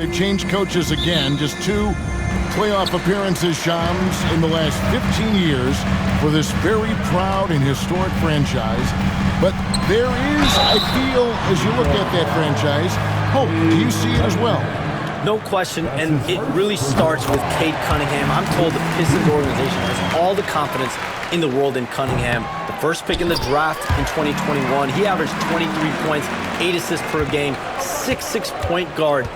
They've changed coaches again, just 2 playoff appearances, Shams, in the last 15 years for this very proud and historic franchise. But there is, I feel, as you look at that franchise, hope. Do you see it as well? No question, and it really starts with Cade Cunningham. I'm told the Pistons organization has all the confidence in the world in Cunningham. The first pick in the draft in 2021, he averaged 23 points, 8 assists per game, 6'6" point guard.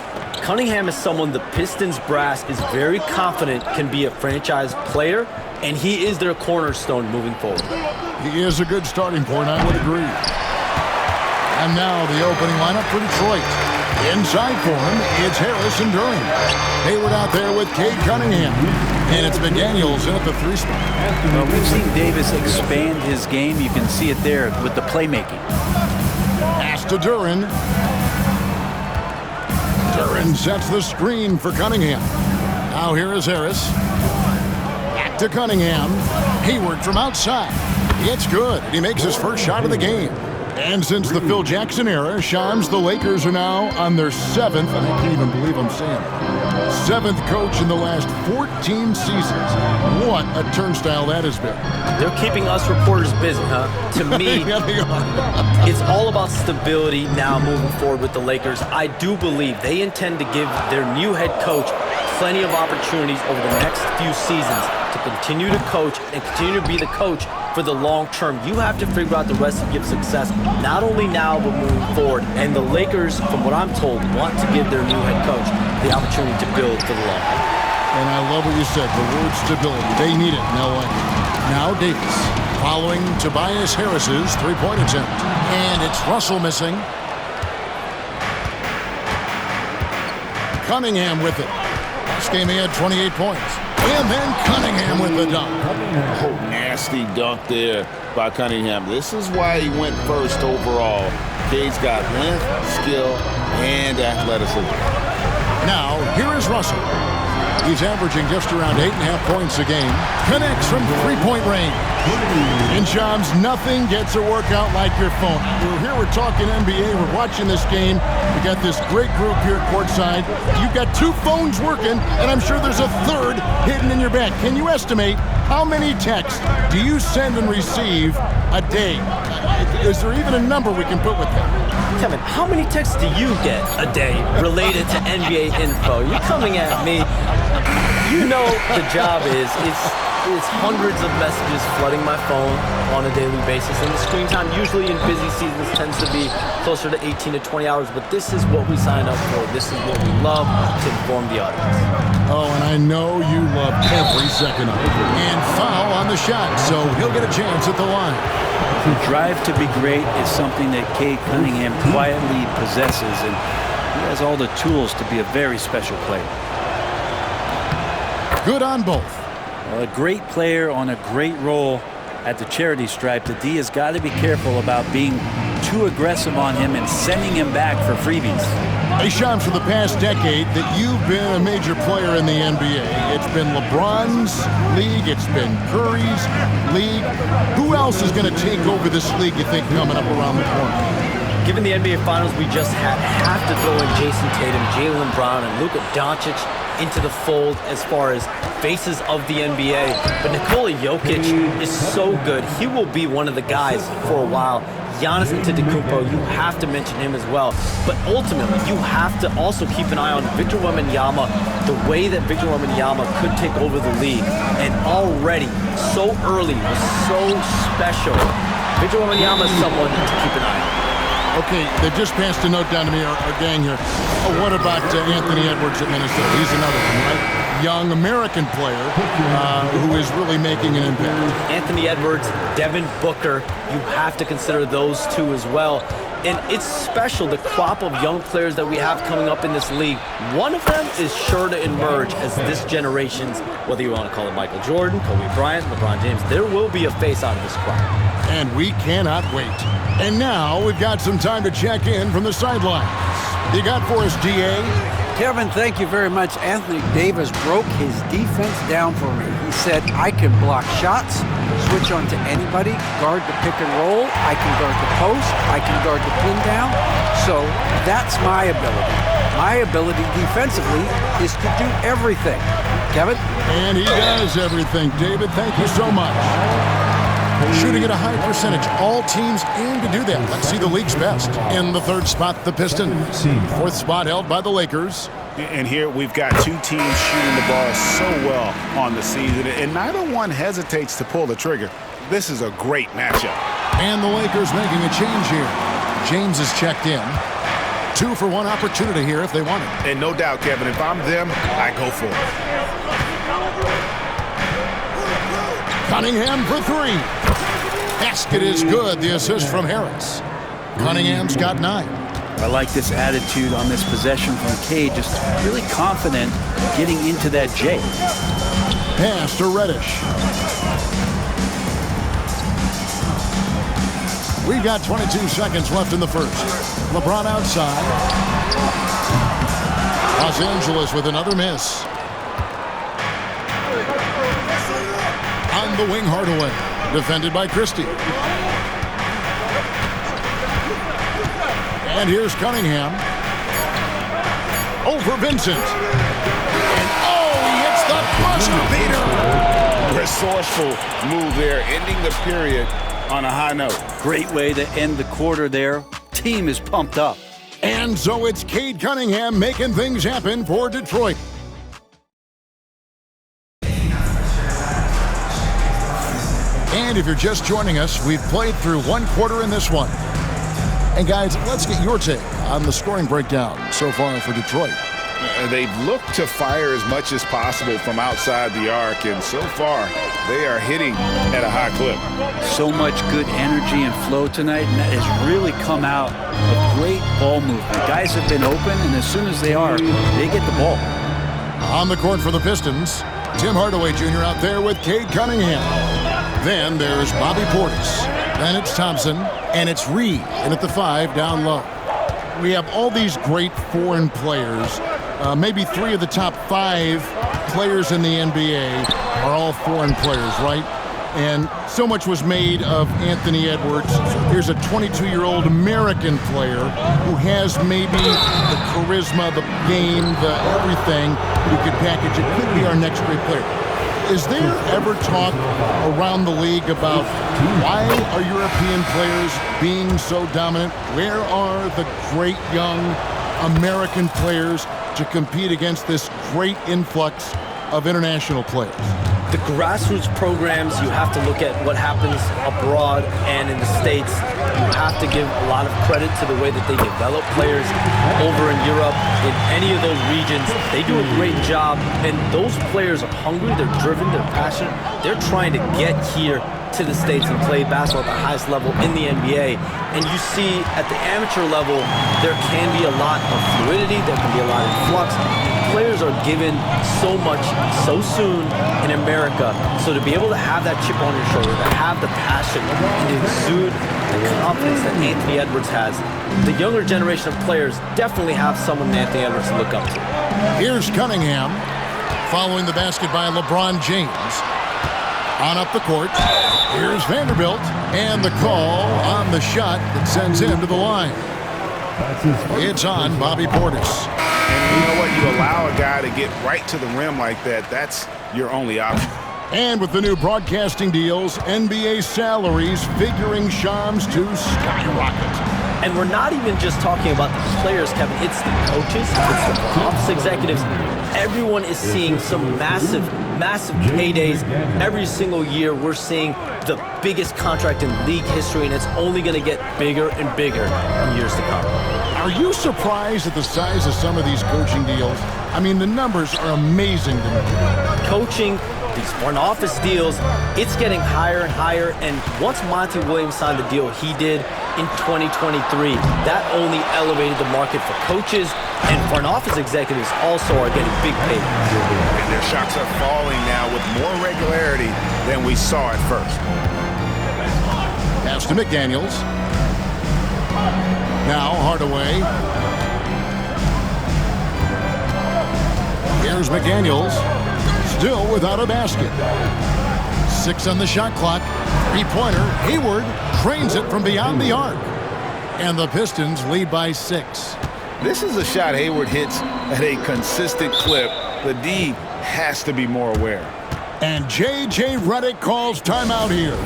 Cunningham is someone the Pistons brass is very confident can be a franchise player, and he is their cornerstone moving forward. He is a good starting point, I would agree. And now the opening lineup for Detroit. Inside for him, it's Harris and Duren. Hayward out there with Cade Cunningham. And it's McDaniels in at the 3 spot. Well, we've seen Davis expand his game. You can see it there with the playmaking. Pass to Duren. Duren sets the screen for Cunningham. Now here is Harris. Back to Cunningham. Hayward from outside. It's good. He makes his first shot of the game. And since the Phil Jackson era, Shams, the Lakers are now on their 7th, and I can't even believe I'm saying it, 7th coach in the last 14 seasons. What a turnstile that has been. They're keeping us reporters busy, huh? To me, Yeah, they are. it's all about stability now moving forward with the Lakers. I do believe they intend to give their new head coach plenty of opportunities over the next few seasons to continue to coach and continue to be the coach for the long term. You have to figure out the recipe of success, not only now, but moving forward. And the Lakers, from what I'm told, want to give their new head coach the opportunity to build for the long term. And I love what you said, the word stability. They need it in LA. Now Davis, following Tobias Harris's 3-point attempt. And it's Russell missing. Cunningham with it. Last game he had 28 points. And then Cunningham with the dunk. Oh, nasty dunk there by Cunningham. This is why he went first overall. Cade's got length, skill, and athleticism. Now, here is Russell. He's averaging just around 8.5 points a game. Connects from 3-point range. In Shams, nothing gets a workout like your phone. We're talking NBA. We're watching this game. We got this great group here courtside. You've got 2 phones working, and I'm sure there's a 3rd hidden in your bag. Can you estimate how many texts do you send and receive a day? Is there even a number we can put with that? Kevin, how many texts do you get a day related to NBA info? You're coming at me. You know the job is, it's hundreds of messages flooding my phone on a daily basis. And the screen time usually in busy seasons tends to be closer to 18 to 20 hours. But this is what we signed up for. This is what we love to inform the audience. Oh, and I know you love every second of it. And foul on the shot, so he'll get a chance at the line. The drive to be great is something that Cade Cunningham quietly possesses, and he has all the tools to be a very special player. Good on both. Well, a great player on a great role at the charity stripe. The D has got to be careful about being too aggressive on him and sending him back for freebies. Hey, Sean, for the past decade that you've been a major player in the NBA, it's been LeBron's league, it's been Curry's league. Who else is going to take over this league, you think, coming up around the corner? Given the NBA Finals we just had, have to throw in Jason Tatum, Jaylen Brown, and Luka Doncic into the fold as far as faces of the NBA. But Nikola Jokic is so good. He will be one of the guys for a while. Giannis Antetokounmpo, you have to mention him as well. But ultimately, you have to also keep an eye on Victor Wembanyama, the way that Victor Wembanyama could take over the league. And already, so early, was so special. Victor Wembanyama is someone to keep an eye on. Okay, they just passed a note down to me, our gang here. Oh, what about Anthony Edwards at Minnesota? He's another one, right? Young American player who is really making an impact. Anthony Edwards, Devin Booker, you have to consider those two as well. And it's special, the crop of young players that we have coming up in this league. One of them is sure to emerge as this generation's, whether you want to call it Michael Jordan, Kobe Bryant, LeBron James, there will be a face out of this crop. And we cannot wait. And now we've got some time to check in from the sidelines. You got for us, DA? Kevin, thank you very much. Anthony Davis broke his defense down for me. He said, I can block shots, switch on to anybody, guard the pick and roll, I can guard the post, I can guard the pin down. So that's my ability. My ability defensively is to do everything. Kevin? And he does everything. David, thank you so much. Shooting at a high percentage. All teams aim to do that. Let's see the league's best. In the third spot, the Pistons. Fourth spot held by the Lakers. And here we've got two teams shooting the ball so well on the season, and neither one hesitates to pull the trigger. This is a great matchup. And the Lakers making a change here. James is checked in. 2-for-1 opportunity here if they want it. And no doubt, Kevin, if I'm them, I go for it. Cunningham for three. Basket is good. The assist from Harris. Cunningham's got 9. I like this attitude on this possession from Cade. Just really confident getting into that J. Pass to Reddish. We've got 22 seconds left in the first. LeBron outside. Los Angeles with another miss. On the wing, Hardaway. Defended by Christie. And here's Cunningham. Over Vincent. And he hits the buzzer beater. Resourceful move there, ending the period on a high note. Great way to end the quarter there. Team is pumped up. And so it's Cade Cunningham making things happen for Detroit. And if you're just joining us, we've played through one quarter in this one. And guys, let's get your take on the scoring breakdown so far for Detroit. They've looked to fire as much as possible from outside the arc, and so far they are hitting at a high clip. So much good energy and flow tonight, and that has really come out of great ball movement. Guys have been open, and as soon as they are, they get the ball. On the court for the Pistons, Tim Hardaway Jr. out there with Cade Cunningham. Then there's Bobby Portis. Then it's Thompson, and it's Reed, and at the 5 down low. We have all these great foreign players. Maybe 3 of the top 5 players in the NBA are all foreign players, right? And so much was made of Anthony Edwards. Here's a 22-year-old American player who has maybe the charisma, the game, the everything. Who could package it. Could be our next great player. Is there ever talk around the league about why are European players being so dominant? Where are the great young American players to compete against this great influx of international players? The grassroots programs, you have to look at what happens abroad and in the States. You have to give a lot of credit to the way that they develop players over in Europe. In any of those regions, they do a great job. And those players are hungry, they're driven, they're passionate. They're trying to get here to the States and play basketball at the highest level in the NBA. And you see at the amateur level, there can be a lot of fluidity, there can be a lot of flux. Players are given so much so soon in America, so to be able to have that chip on your shoulder, to have the passion, and to exude the confidence that Anthony Edwards has, the younger generation of players definitely have someone Anthony Edwards to look up to. Here's Cunningham following the basket by LeBron James. On up the court, here's Vanderbilt, and the call on the shot that sends him to the line. It's on Bobby Portis. And you know what? You allow a guy to get right to the rim like that, that's your only option. And with the new broadcasting deals, NBA salaries figuring Shams to skyrocket. And we're not even just talking about the players, Kevin. It's the coaches, it's the office executives. Everyone is seeing some massive paydays. Every single year, we're seeing the biggest contract in league history, and it's only going to get bigger and bigger in years to come. Are you surprised at the size of some of these coaching deals? I mean, the numbers are amazing to me. Coaching, these front office deals, it's getting higher and higher. And once Monty Williams signed the deal he did in 2023, that only elevated the market for coaches, and front office executives also are getting big pay. And their shots are falling now with more regularity than we saw at first. Pass to McDaniels. Now Hardaway. Here's McDaniels. Still without a basket. 6 on the shot clock. 3-pointer. Hayward trains it from beyond the arc. And the Pistons lead by 6. This is a shot Hayward hits at a consistent clip. The D has to be more aware. And J.J. Redick calls timeout here.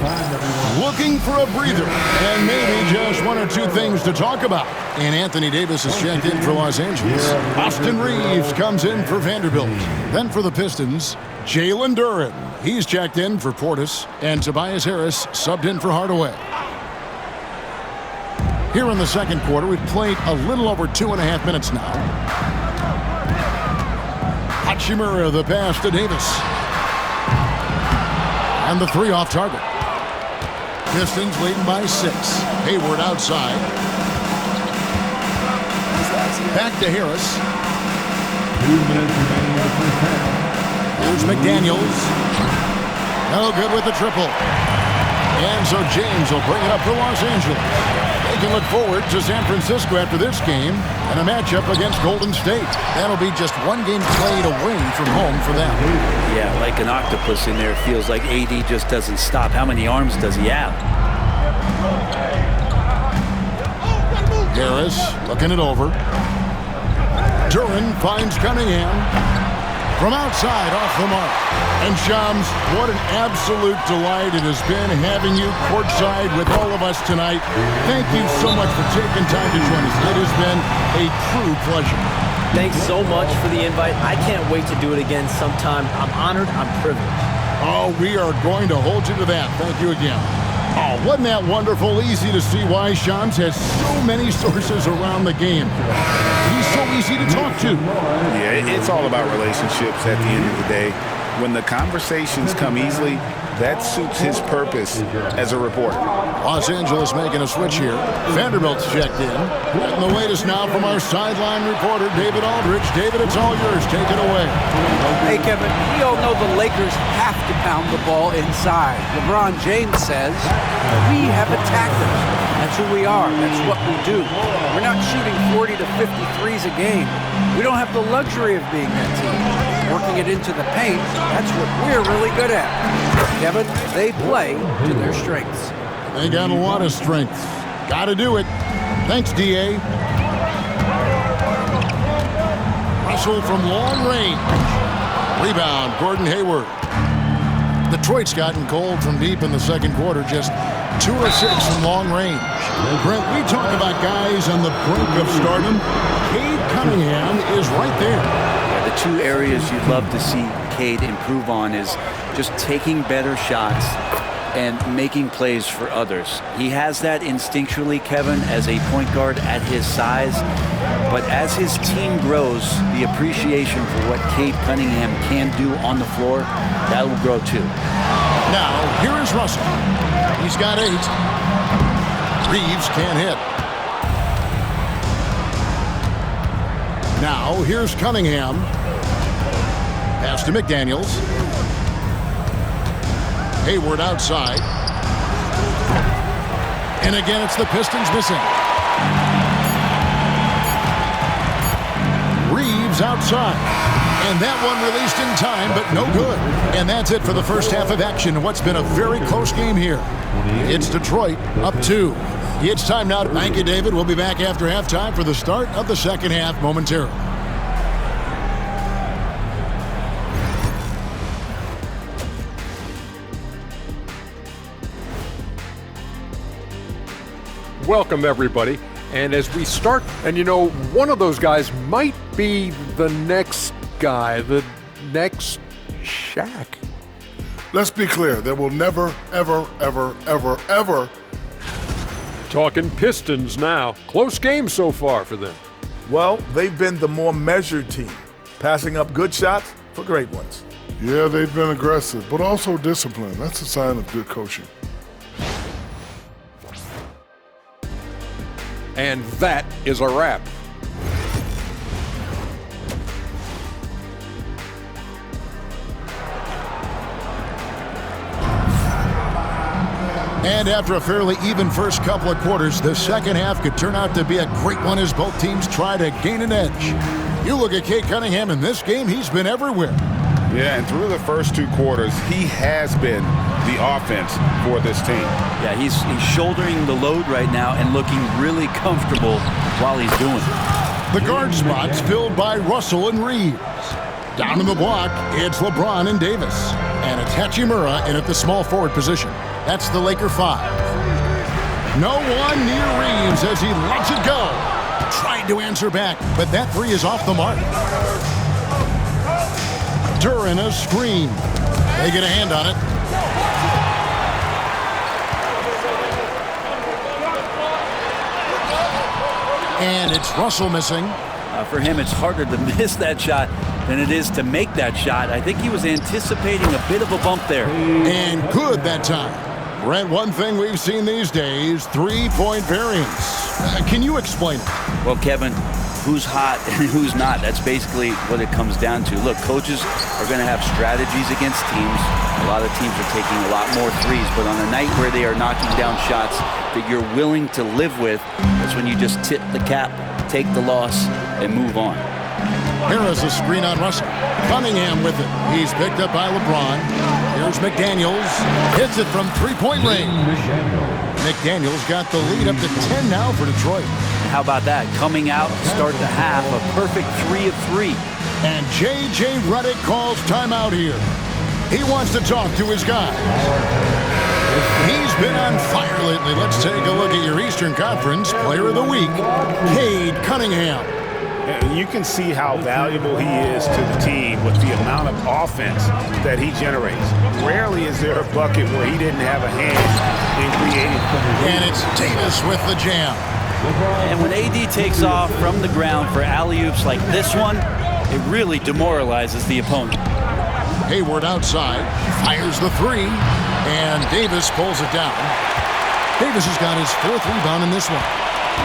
Looking for a breather and maybe just one or two things to talk about. And Anthony Davis is checked in for Los Angeles. Austin Reeves comes in for Vanderbilt. Then for the Pistons, Jalen Duren. He's checked in for Portis. And Tobias Harris subbed in for Hardaway. Here in the second quarter, we've played a little over 2.5 minutes now. Hachimura, the pass to Davis. And the three off target. Pistons leading by 6. Hayward outside. Back to Harris. 2 minutes remaining in the first half. Here's McDaniels. No good with the triple. And so James will bring it up for Los Angeles. They can look forward to San Francisco after this game and a matchup against Golden State. That'll be just one game played away from home for them. Yeah, like an octopus in there. It feels like AD just doesn't stop. How many arms does he have? Harris looking it over. Duren finds Cunningham. From outside, off the mark. And Shams, what an absolute delight it has been having you courtside with all of us tonight. Thank you so much for taking time to join us. It has been a true pleasure. Thanks so much for the invite. I can't wait to do it again sometime. I'm honored. I'm privileged. Oh, we are going to hold you to that. Thank you again. Oh, wasn't that wonderful? Easy to see why Shams has so many sources around the game. He's so easy to talk to. Yeah, it's all about relationships at the end of the day. When the conversations come easily, that suits his purpose as a reporter. Los Angeles making a switch here. Vanderbilt's checked in. And the latest now from our sideline reporter, David Aldridge. David, it's all yours. Take it away. Hey, Kevin, we all know the Lakers have to pound the ball inside. LeBron James says, we have attackers. That's who we are. That's what we do. We're not shooting 40 to 53s a game. We don't have the luxury of being that team. Working it into the paint, that's what we're really good at. Kevin, they play to their strengths. They got a lot of strengths. Got to do it. Thanks, D.A. Russell from long range. Rebound, Gordon Hayward. Detroit's gotten cold from deep in the second quarter, just 2 of 6 from long range. Brent, we talk about guys on the brink of stardom. Cade Cunningham is right there. Yeah, the two areas you'd love to see Cade improve on is just taking better shots and making plays for others. He has that instinctually, Kevin, as a point guard at his size. But as his team grows, the appreciation for what Cade Cunningham can do on the floor, that will grow too. Now, here is Russell. He's got 8. Reeves can't hit. Now, here's Cunningham. Pass to McDaniels. Hayward outside. And again, it's the Pistons missing. Reeves outside. And that one released in time, but no good. And that's it for the first half of action in what's been a very close game here. It's Detroit up 2. It's time now to thank you, David. We'll be back after halftime for the start of the second half momentarily. Welcome, everybody. And as we start, and you know, one of those guys might be the next guy, the next Shaq. Let's be clear. There will never, ever, ever, ever, ever. Talking Pistons now. Close game so far for them. Well, they've been the more measured team, passing up good shots for great ones. Yeah, they've been aggressive, but also disciplined. That's a sign of good coaching. And that is a wrap. And after a fairly even first couple of quarters, the second half could turn out to be a great one as both teams try to gain an edge. You look at Cade Cunningham in this game, he's been everywhere. Yeah, and through the first 2 quarters, he has been the offense for this team. Yeah, he's shouldering the load right now and looking really comfortable while he's doing it. The guard spots filled by Russell and Reeves. Down in the block, it's LeBron and Davis. And it's Hachimura in at the small forward position. That's the Laker 5. No one near Reeves as he lets it go. Tried to answer back, but that three is off the mark. Duran a screen. They get a hand on it. And it's Russell missing. For him, it's harder to miss that shot than it is to make that shot. I think he was anticipating a bit of a bump there. And good that time. Brent, one thing we've seen these days, three-point variance. Can you explain it? Well, Kevin, who's hot and who's not, that's basically what it comes down to. Look, coaches are going to have strategies against teams. A lot of teams are taking a lot more threes, but on a night where they are knocking down shots that you're willing to live with, that's when you just tip the cap, take the loss, and move on. Harris a screen on Russell. Cunningham with it. He's picked up by LeBron. Here's McDaniels. Hits it from three-point range. McDaniels got the lead up to 10 now for Detroit. How about that? Coming out, start the half, a perfect 3 of 3. And J.J. Redick calls timeout here. He wants to talk to his guy. He's been on fire lately. Let's take a look at your Eastern Conference Player of the Week, Cade Cunningham. You can see how valuable he is to the team with the amount of offense that he generates. Rarely is there a bucket where he didn't have a hand in creating. And it's Davis with the jam. And when AD takes off from the ground for alley-oops like this one, it really demoralizes the opponent. Hayward outside, fires the three, and Davis pulls it down. Davis has got his 4th rebound in this one.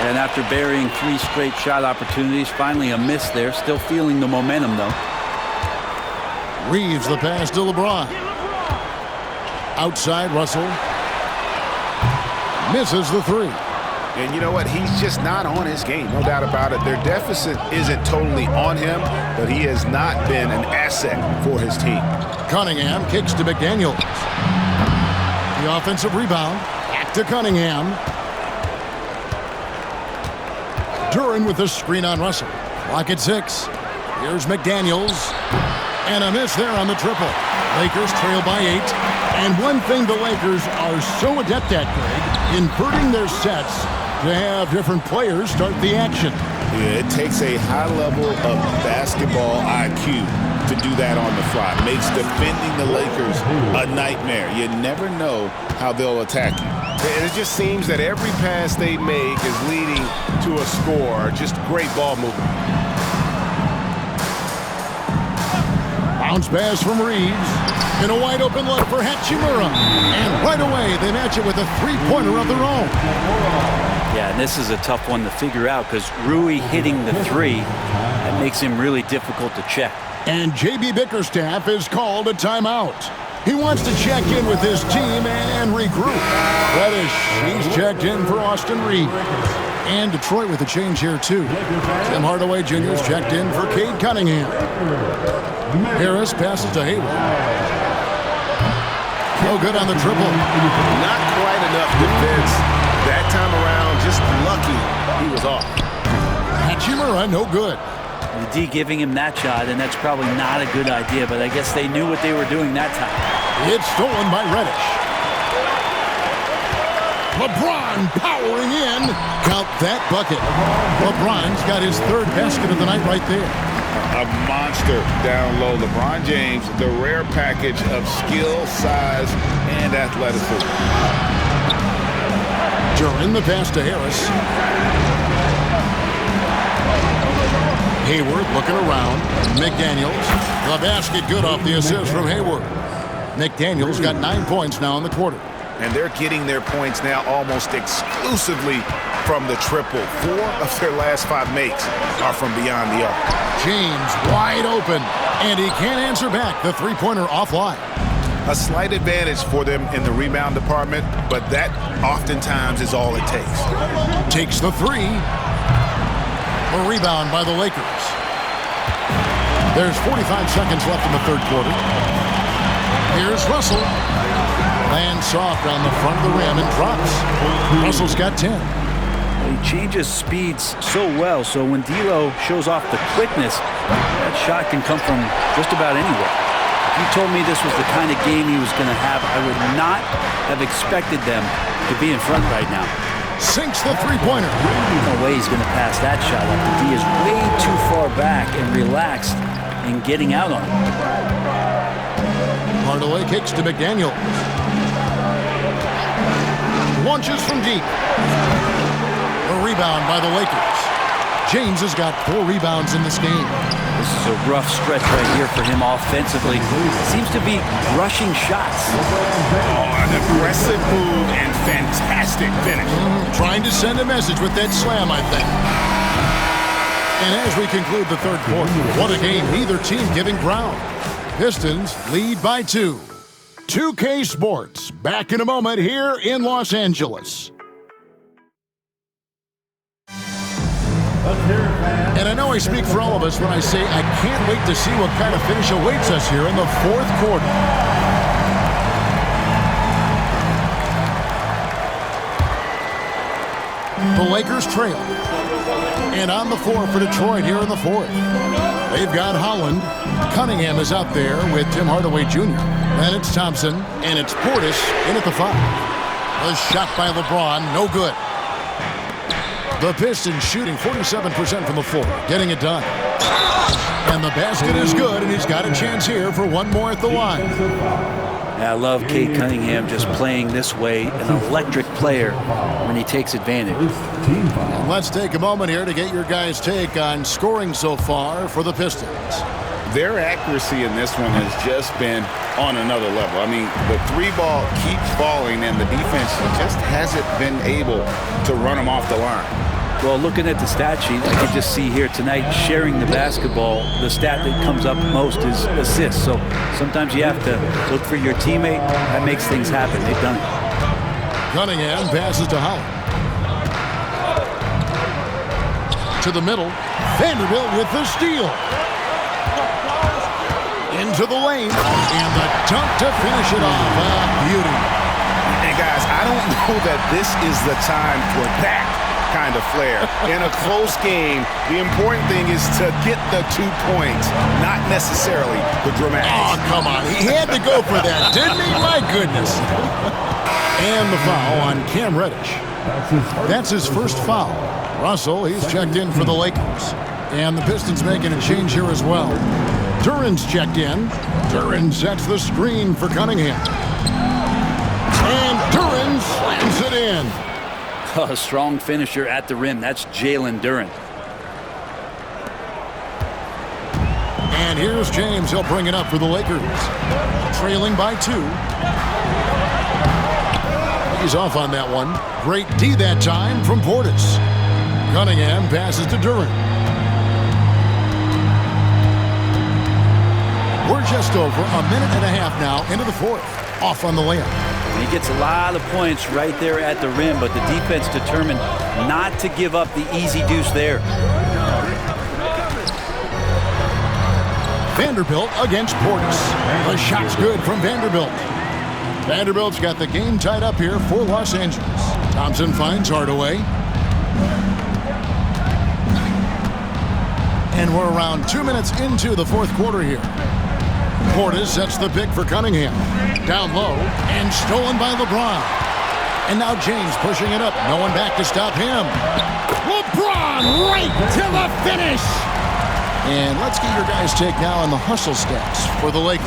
And after burying 3 straight shot opportunities, finally a miss there. Still feeling the momentum, though. Reeves the pass to LeBron. Outside, Russell. Misses the three. And you know what? He's just not on his game, no doubt about it. Their deficit isn't totally on him, but he has not been an asset for his team. Cunningham kicks to McDaniels. The offensive rebound. Back to Cunningham. Duran with the screen on Russell. Clock at 6. Here's McDaniels. And a miss there on the triple. Lakers trail by 8. And one thing the Lakers are so adept at, Greg, inverting their sets to have different players start the action. Yeah, it takes a high level of basketball IQ to do that on the fly. Makes defending the Lakers a nightmare. You never know how they'll attack you. And it just seems that every pass they make is leading to a score. Just great ball movement. Bounce pass from Reeves. And a wide open look for Hachimura. And right away, they match it with a three-pointer of their own. Yeah, and this is a tough one to figure out because Rui hitting the three, that makes him really difficult to check. And J.B. Bickerstaff is called a timeout. He wants to check in with his team and regroup. Reddish, he's checked in for Austin Reeves. And Detroit with a change here, too. Tim Hardaway Jr.'s checked in for Cade Cunningham. Harris passes to Hayward. No good on the triple. Not quite enough defense that time around. Just lucky he was off. Hachimura, no good. The D giving him that shot, and that's probably not a good idea, but I guess they knew what they were doing that time. It's stolen by Reddish. LeBron powering in. Count that bucket. LeBron's got his 3rd basket of the night right there. A monster down low. LeBron James, the rare package of skill, size, and athleticism. Duran the pass to Harris. Hayward looking around. McDaniels. The basket good off the assist from Hayward. McDaniels got 9 points now in the quarter. And they're getting their points now almost exclusively from the triple. 4 of their last 5 makes are from beyond the arc. James wide open, and he can't answer back. The three-pointer offline. A slight advantage for them in the rebound department, but that oftentimes is all it takes. Takes the three. A rebound by the Lakers. There's 45 seconds left in the 3rd quarter. Here's Russell. Lands soft on the front of the rim and drops. Russell's got 10. He changes speeds so well, so when D'Lo shows off the quickness, that shot can come from just about anywhere. If you told me this was the kind of game he was going to have, I would not have expected them to be in front right now. Sinks the three-pointer. No way he's going to pass that shot up. The D is way too far back and relaxed in getting out on it. Hardaway kicks to McDaniel. Launches from deep. A rebound by the Lakers. James has got 4 rebounds in this game. This is a rough stretch right here for him offensively. Seems to be rushing shots. Oh, an aggressive move and fantastic finish. Trying to send a message with that slam, I think. And as we conclude the third quarter, what a game, neither team giving ground. Pistons lead by 2. 2K Sports, back in a moment here in Los Angeles. And I know I speak for all of us when I say I can't wait to see what kind of finish awaits us here in the fourth quarter. The Lakers trail. And on the floor for Detroit here in the fourth. They've got Holland. Cunningham is out there with Tim Hardaway Jr. Then it's Thompson, and it's Portis in at the 5. A shot by LeBron, no good. The Pistons shooting 47% from the floor, getting it done. And the basket is good, and he's got a chance here for one more at the line. Yeah, I love Cade Cunningham just playing this way, an electric player when he takes advantage. And let's take a moment here to get your guys' take on scoring so far for the Pistons. Their accuracy in this one has just been on another level. I mean, the 3-ball keeps falling, and the defense just hasn't been able to run them off the line. Well, looking at the stat sheet, I can just see here tonight, sharing the basketball, the stat that comes up most is assists. So sometimes you have to look for your teammate. That makes things happen. They've done it. Cunningham passes to Holland. To the middle. Vanderbilt with the steal. Into the lane. And the dunk to finish it off. Beauty. And guys, I don't know that this is the time for that kind of flair. In a close game, the important thing is to get the 2 points, not necessarily the dramatics. Oh, come on. He had to go for that, didn't he? My goodness. And the foul on Cam Reddish. That's his first foul. Russell, he's checked in for the Lakers. And the Pistons making a change here as well. Duran's checked in. Duran sets the screen for Cunningham. And Duran slams it in. A strong finisher at the rim. That's Jalen Duran. And here's James. He'll bring it up for the Lakers. Trailing by 2. He's off on that one. Great D that time from Portis. Cunningham passes to Duran. We're just over a minute and a half now into the fourth. Off on the layup. He gets a lot of points right there at the rim, but the defense determined not to give up the easy deuce there. Vanderbilt against Portis. The shot's good from Vanderbilt. Vanderbilt's got the game tied up here for Los Angeles. Thompson finds Hardaway. And we're around 2 minutes into the fourth quarter here. Portis sets the pick for Cunningham. Down low and stolen by LeBron. And now James pushing it up. No one back to stop him. LeBron right to the finish. And let's get your guys' take now on the hustle stats for the Lakers.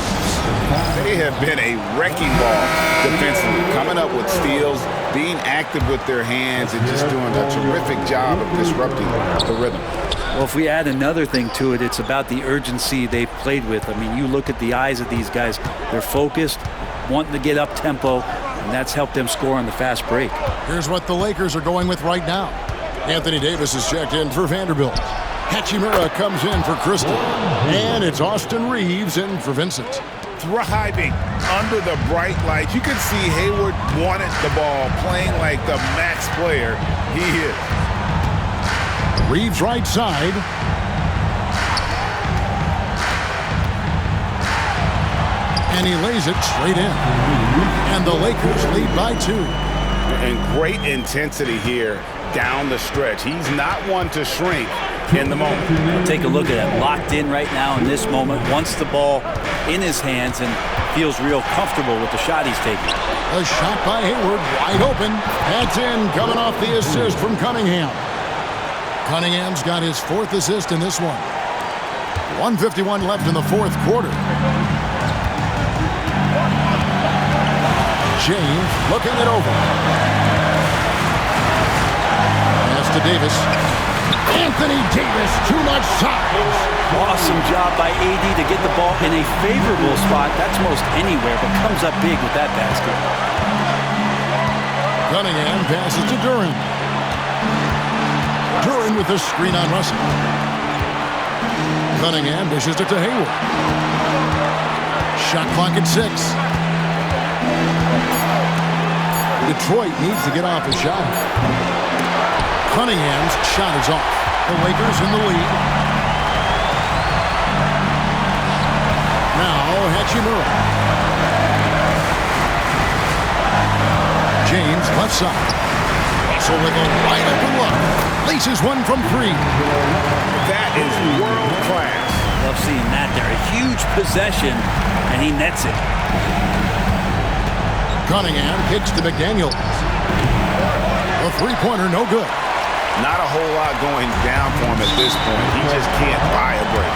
They have been a wrecking ball defensively, coming up with steals, being active with their hands, and just doing a terrific job of disrupting the rhythm. Well, if we add another thing to it, it's about the urgency they've played with. I mean, you look at the eyes of these guys. They're focused, wanting to get up tempo, and that's helped them score on the fast break. Here's what the Lakers are going with right now. Anthony Davis is checked in for Vanderbilt. Hachimura comes in for Crystal. And it's Austin Reeves in for Vincent. Thriving under the bright lights. You can see Hayward wanted the ball, playing like the max player he is. Reeves right side. And he lays it straight in. And the Lakers lead by 2. And great intensity here down the stretch. He's not one to shrink in the moment. Take a look at it. Locked in right now in this moment. Wants the ball in his hands and feels real comfortable with the shot he's taking. A shot by Hayward, wide open. That's in, coming off the assist from Cunningham. Cunningham's got his 4th assist in this one. 1:51 left in the 4th quarter. James looking it over. Pass to Davis. Anthony Davis, too much size. Awesome job by AD to get the ball in a favorable spot. That's most anywhere, but comes up big with that basket. Cunningham passes to Duran. Duran with the screen on Russell. Cunningham dishes it to Hayward. Shot clock at 6. Detroit needs to get off a shot. Cunningham's shot is off. The Lakers in the lead. Now Hachimura. James left side. Russell with a wide open look. Laces one from 3. That is world class. Love seeing that there. A huge possession, and he nets it. Cunningham kicks to McDaniel. A 3-pointer, no good. Not a whole lot going down for him at this point. He just can't buy a break.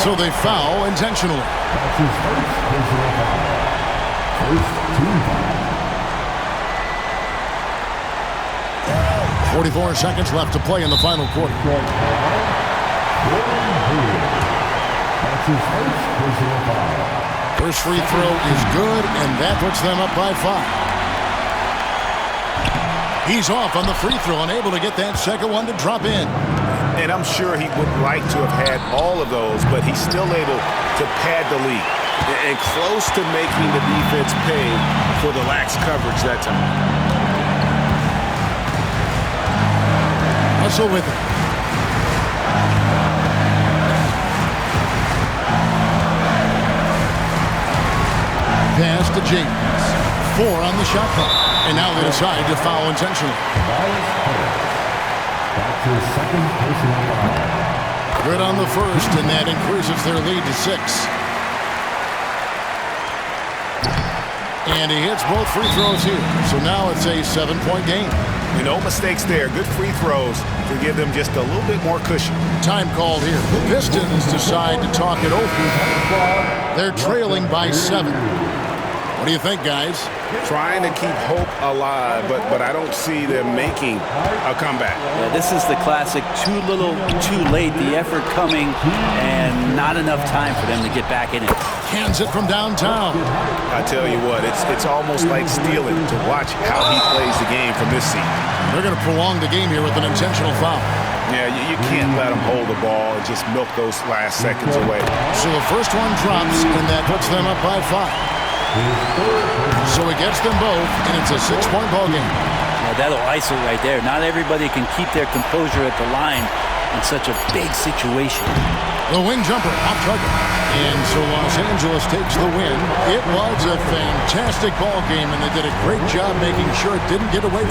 So they foul intentionally. That's his first personal foul. First team foul. 44 seconds left to play in the final quarter. That's his first personal foul. First free throw is good, and that puts them up by 5. He's off on the free throw, unable to get that second one to drop in. And I'm sure he would like to have had all of those, but he's still able to pad the lead. And close to making the defense pay for the lax coverage that time. Russell with it. Pass to James. 4 on the shot clock. And now they decide to foul intentionally. That's his second personal foul. Good on the first, and that increases their lead to 6. And he hits both free throws here. So now it's a 7-point game. No mistakes there. Good free throws to give them just a little bit more cushion. Time called here. The Pistons decide to talk it over. They're trailing by 7. What do you think, guys? Trying to keep hope alive, but I don't see them making a comeback. Yeah, this is the classic too little, too late. The effort coming and not enough time for them to get back in it. Hands it from downtown. I tell you what, it's almost like stealing to watch how he plays the game from this seat. They're going to prolong the game here with an intentional foul. Yeah, you can't let them hold the ball and just milk those last seconds away. So the first one drops, and that puts them up by 5. So he gets them both, and it's a 6-point ball game. Yeah, that'll ice it right there. Not everybody can keep their composure at the line in such a big situation. The wing jumper off target. And so Los Angeles takes the win. It was a fantastic ball game, and they did a great job making sure it didn't get away from